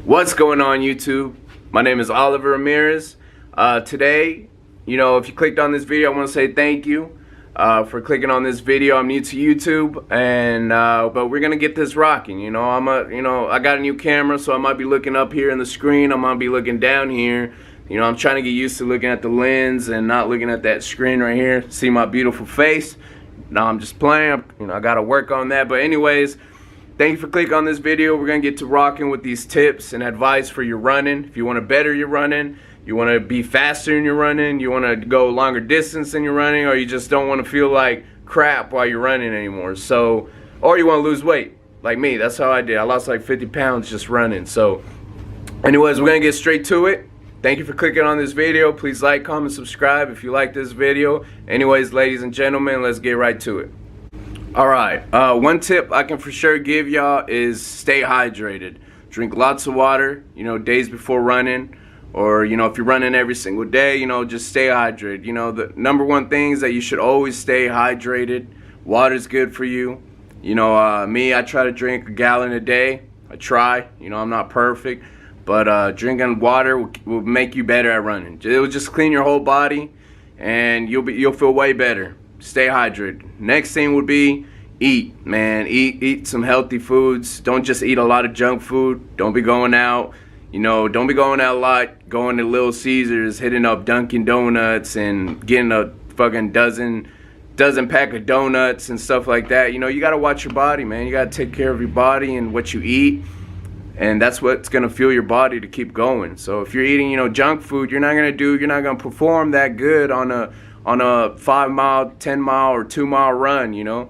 What's going on, YouTube? My name is Oliver Ramirez. Today, if you clicked on this video, I want to say thank you for clicking on this video. I'm new to YouTube, and but we're gonna get this rocking. I got a new camera, so I might be looking up here in the screen. I might be looking down here. I'm trying to get used to looking at the lens and not looking at that screen right here. See my beautiful face. No, I'm just playing. I gotta work on that. But anyways, thank you for clicking on this video. We're going to get to rocking with these tips and advice for your running. If you want to better your running, you want to be faster in your running, you want to go longer distance in your running, or you just don't want to feel like crap while you're running anymore. Or you want to lose weight, like me. That's how I did. I lost like 50 pounds just running. So anyways, we're going to get straight to it. Thank you for clicking on this video. Please like, comment, subscribe if you like this video. Anyways, ladies and gentlemen, let's get right to it. Alright, one tip I can for sure give y'all is stay hydrated. Drink lots of water, days before running, or if you're running every single day, just stay hydrated. The number one thing is that you should always stay hydrated. Water's good for you. Me, I try to drink a gallon a day. I try, I'm not perfect, but drinking water will make you better at running. It will just clean your whole body, and you'll feel way better. Stay hydrated. Next thing would be eat, man. Eat some healthy foods. Don't just eat a lot of junk food. Don't be going out. Don't be going out a lot, going to Little Caesars, hitting up Dunkin' Donuts and getting a fucking dozen pack of donuts and stuff like that. You gotta watch your body, man. You gotta take care of your body and what you eat, and that's what's gonna fuel your body to keep going. So if you're eating, junk food, you're not gonna perform that good on a 5-mile, 10-mile, or 2-mile run,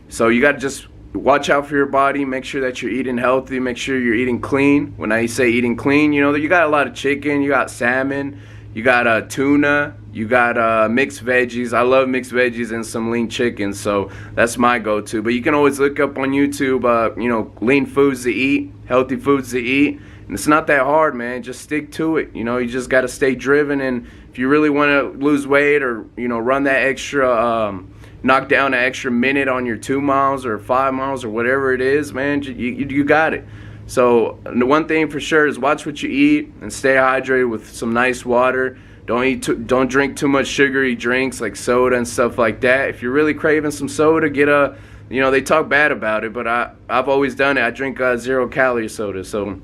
So you got to just watch out for your body, make sure that you're eating healthy, make sure you're eating clean. When I say eating clean, you got a lot of chicken, you got salmon, you got tuna, you got mixed veggies. I love mixed veggies and some lean chicken, so that's my go-to. But you can always look up on YouTube, lean foods to eat, healthy foods to eat. And it's not that hard, man. Just stick to it. You just got to stay driven. And if you really want to lose weight or, run that extra, knock down an extra minute on your 2 miles or 5 miles or whatever it is, man, you got it. So the one thing for sure is watch what you eat and stay hydrated with some nice water. Don't drink too much sugary drinks like soda and stuff like that. If you're really craving some soda, get a, they talk bad about it, but I've always done it. I drink 0-calorie soda, so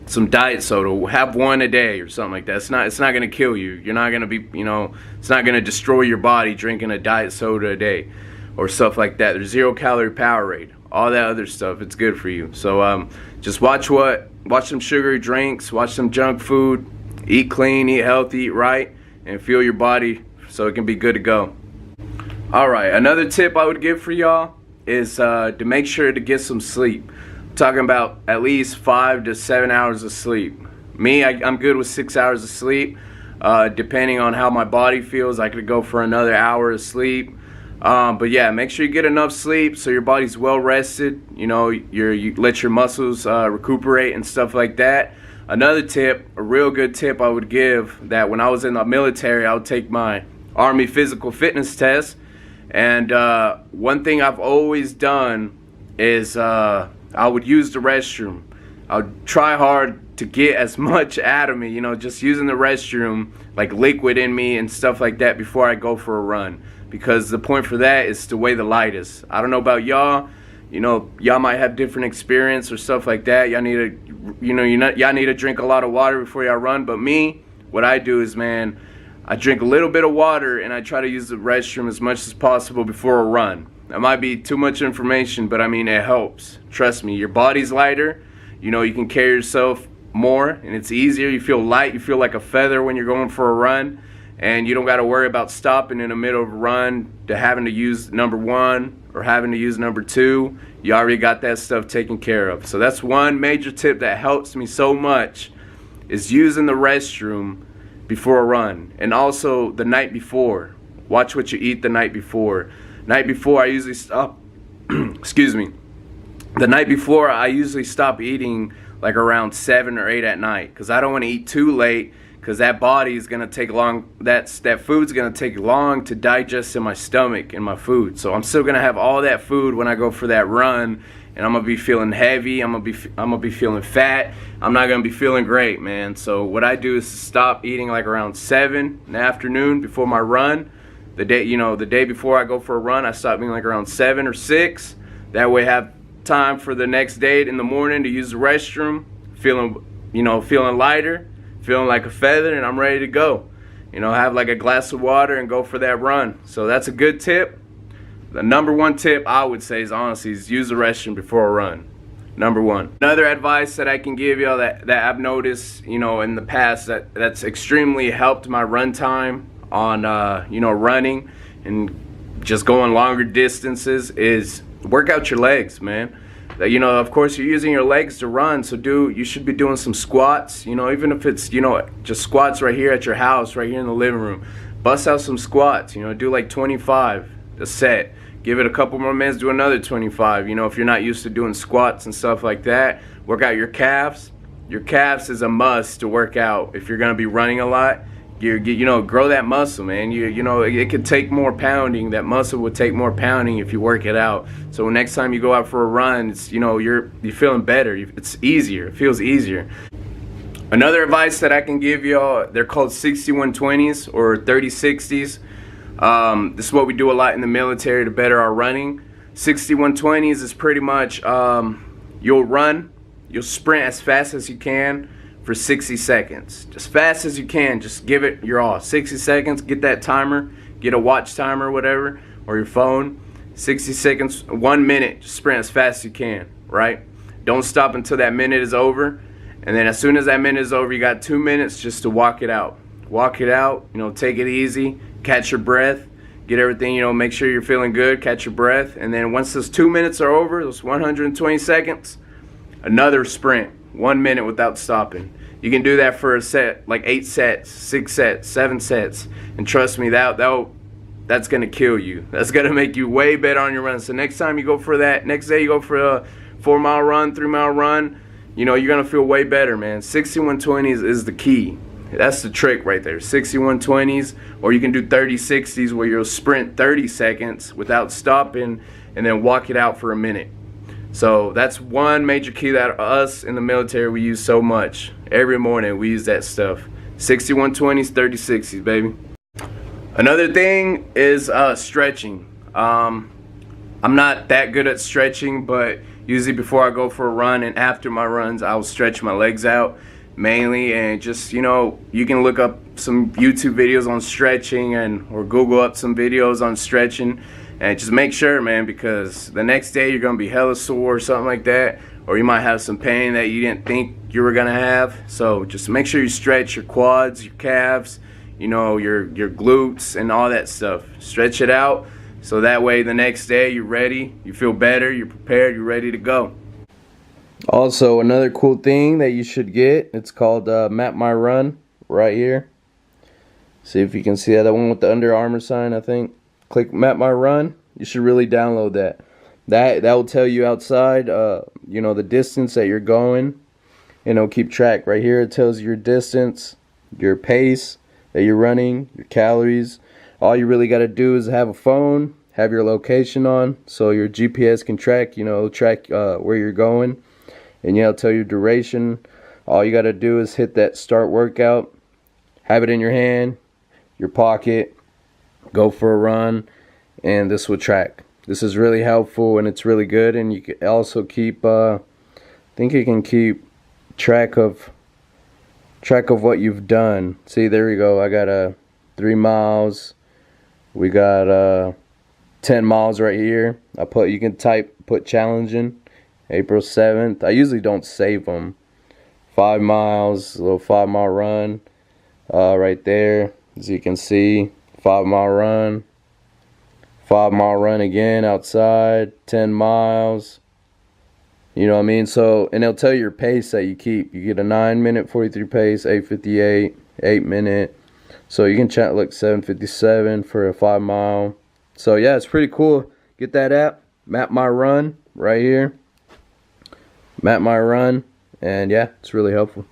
some diet soda. Have one a day or something like that. It's not gonna kill you. You're not gonna be, it's not gonna destroy your body drinking a diet soda a day or stuff like that. There's 0-calorie Powerade, all that other stuff. It's good for you. So just watch some sugary drinks, watch some junk food, eat clean, eat healthy, eat right, and fuel your body so it can be good to go. All right, another tip I would give for y'all is to make sure to get some sleep. Talking about at least 5 to 7 hours of sleep. Me, I'm good with 6 hours of sleep. Depending on how my body feels, I could go for another hour of sleep. But yeah, make sure you get enough sleep so your body's well rested. You let your muscles recuperate and stuff like that. Another tip, a real good tip I would give, that when I was in the military, I would take my Army physical fitness test. And one thing I've always done is I would use the restroom. I would try hard to get as much out of me, just using the restroom, like liquid in me and stuff like that before I go for a run. Because the point for that is to weigh the lightest. I don't know about y'all, y'all might have different experience or stuff like that. Y'all need to, y'all need to drink a lot of water before y'all run. But me, what I do is, man, I drink a little bit of water and I try to use the restroom as much as possible before a run. That might be too much information, but I mean, it helps. Trust me, your body's lighter. You can carry yourself more, and it's easier. You feel light. You feel like a feather when you're going for a run, and you don't got to worry about stopping in the middle of a run to having to use number 1 or having to use number 2. You already got that stuff taken care of. So that's one major tip that helps me so much, is using the restroom before a run, and also the night before. Watch what you eat the night before. Night before, I usually stop. Excuse me. The night before, I usually stop eating like around 7 or 8 at night, because I don't want to eat too late, because that body is gonna take long. That food's gonna take long to digest in my stomach and my food. So I'm still gonna have all that food when I go for that run, and I'm gonna be feeling heavy. I'm gonna be feeling fat. I'm not gonna be feeling great, man. So what I do is stop eating like around 7 in the afternoon before my run. The day before I go for a run, I stop eating like around 7 or 6. That way I have time for the next day in the morning to use the restroom, feeling lighter, feeling like a feather, and I'm ready to go. Have like a glass of water and go for that run. So that's a good tip. The number one tip I would say is honestly use the restroom before a run. Number one. Another advice that I can give y'all that I've noticed, in the past that's extremely helped my run time on running and just going longer distances is work out your legs, man. Of course you're using your legs to run, so you should be doing some squats, even if it's, just squats right here at your house, right here in the living room. Bust out some squats, do like 25 a set. Give it a couple more minutes, do another 25. If you're not used to doing squats and stuff like that, work out your calves. Your calves is a must to work out if you're gonna be running a lot. Grow that muscle, man. It could take more pounding. That muscle would take more pounding if you work it out. So next time you go out for a run, it's, you're feeling better. It's easier. It feels easier. Another advice that I can give y'all, they're called 6120s or 3060s. This is what we do a lot in the military to better our running. 6120s is pretty much you'll sprint as fast as you can for 60 seconds. Just fast as you can. Just give it your all. 60 seconds. Get that timer. Get a watch timer or whatever, or your phone. 60 seconds, 1 minute. Just sprint as fast as you can, right? Don't stop until that minute is over. And then as soon as that minute is over, you got 2 minutes just to walk it out. Walk it out, take it easy. Catch your breath. Get everything, make sure you're feeling good. Catch your breath. And then once those 2 minutes are over, those 120 seconds, another sprint. 1 minute without stopping. You can do that for a set, like 8 sets, 6 sets, 7 sets. And trust me, that's going to kill you. That's going to make you way better on your run. So next time you go for that, next day you go for a 4-mile run, 3-mile run, you're going to feel way better, man. 6120s is the key. That's the trick right there. 6120s, or you can do 3060s where you'll sprint 30 seconds without stopping and then walk it out for a minute. So that's one major key that us in the military we use so much. Every morning we use that stuff. 6120s, 3060s, baby. Another thing is stretching. I'm not that good at stretching, but usually before I go for a run and after my runs, I'll stretch my legs out mainly, and just, you can look up some YouTube videos on stretching or Google up some videos on stretching. And just make sure, man, because the next day you're going to be hella sore or something like that. Or you might have some pain that you didn't think you were going to have. So just make sure you stretch your quads, your calves, your glutes and all that stuff. Stretch it out so that way the next day you're ready, you feel better, you're prepared, you're ready to go. Also, another cool thing that you should get, it's called Map My Run right here. See if you can see that one with the Under Armour sign, I think. Click Map My Run. You should really download that. That will tell you outside, the distance that you're going, and it'll keep track. Right here, it tells you your distance, your pace that you're running, your calories. All you really got to do is have a phone, have your location on, so your GPS can track, where you're going, and it'll tell you duration. All you got to do is hit that start workout, have it in your hand, your pocket. Go for a run, and this will track. This is really helpful, and it's really good. And you can also keep, I think you can keep track of what you've done. See, there we go. I got 3 miles. We got 10 miles right here. You can put challenging, April 7th. I usually don't save them. 5 miles, a little 5-mile run, right there, as you can see. 5-mile run, 5-mile run again outside, 10 miles. You know what I mean? So, and it'll tell you your pace that you keep. You get a 9-minute 43 pace, 8:58, 8-minute. So you can chat like 7:57 for a 5-mile. So yeah, it's pretty cool. Get that app, Map My Run, right here. Map My Run, and yeah, it's really helpful.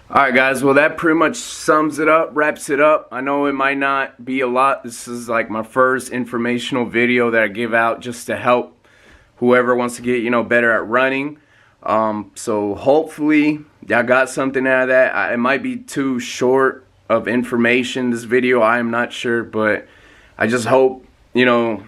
Alright guys, well that pretty much sums it up, wraps it up. I know it might not be a lot. This is like my first informational video that I give out just to help whoever wants to get, you know, better at running. So hopefully y'all got something out of that. It might be too short of information, this video, I am not sure, but I just hope, you know,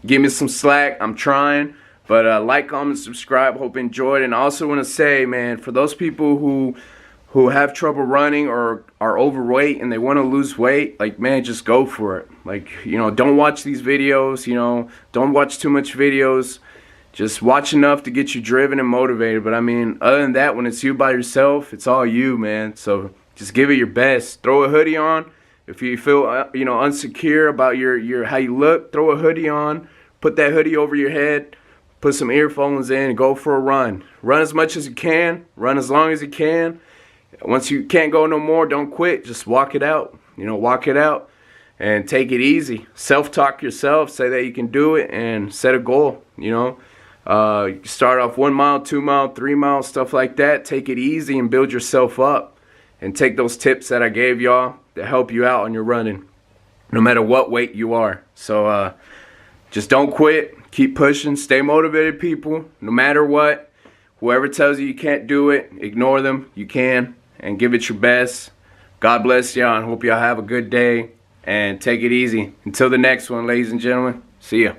give me some slack. I'm trying. But like, comment, subscribe. Hope you enjoyed. And I also want to say, man, for those people who have trouble running or are overweight and they want to lose weight, like, man, just go for it. Like, you know, don't watch these videos, you know, don't watch too much videos. Just watch enough to get you driven and motivated. But I mean, other than that, when it's you by yourself, it's all you, man. So just give it your best. Throw a hoodie on. If you feel, you know, insecure about your how you look, throw a hoodie on. Put that hoodie over your head. Put some earphones in and go for a run. Run as much as you can. Run as long as you can. Once you can't go no more, don't quit. Just walk it out. You know, walk it out and take it easy. Self-talk yourself. Say that you can do it and set a goal. You know, you start off 1 mile, 2 mile, 3 miles, stuff like that. Take it easy and build yourself up. And take those tips that I gave y'all to help you out on your running, no matter what weight you are. So just don't quit. Keep pushing. Stay motivated, people. No matter what. Whoever tells you can't do it, ignore them. You can. And give it your best. God bless y'all and hope y'all have a good day. And take it easy. Until the next one, ladies and gentlemen. See ya.